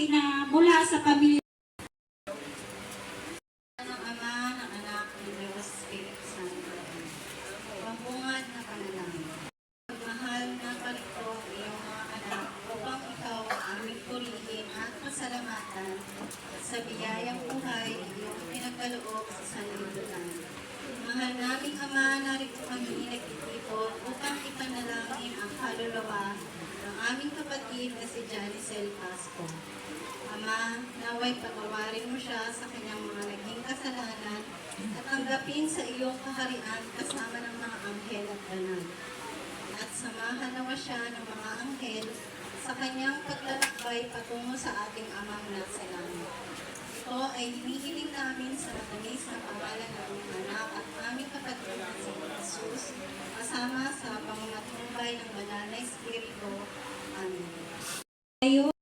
lalaki na mula sa pamilya ng Ama, ng Anak, ng Diyos, Espiritu Santo. Pambungad na panalangin. Mahal na paligto ang iyong mga anak upang ikaw ang aming purihin at pasalamatan sa biyayang buhay iyong pinagkaloob sa sanlibutan. Mahal naming Ama, narito kami nagtitipon upang ipanalangin ang kaluluwa ng aming kapatid na si Janicel Pasco. Ama, naway patawarin mo siya sa kanyang mga naging kasalanan at tanggapin sa iyong kaharian kasama ng mga anghel at banal. At samahan nawa siya ng mga anghel sa kanyang paglalakbay patungo sa ating Amang nasa langit. Ito ay hinihiling namin sa matamis na pangalan ng aming anak at aming kapatid na si Jesus, kasama sa pamamatumbay ng banal na Espiritu. Amen.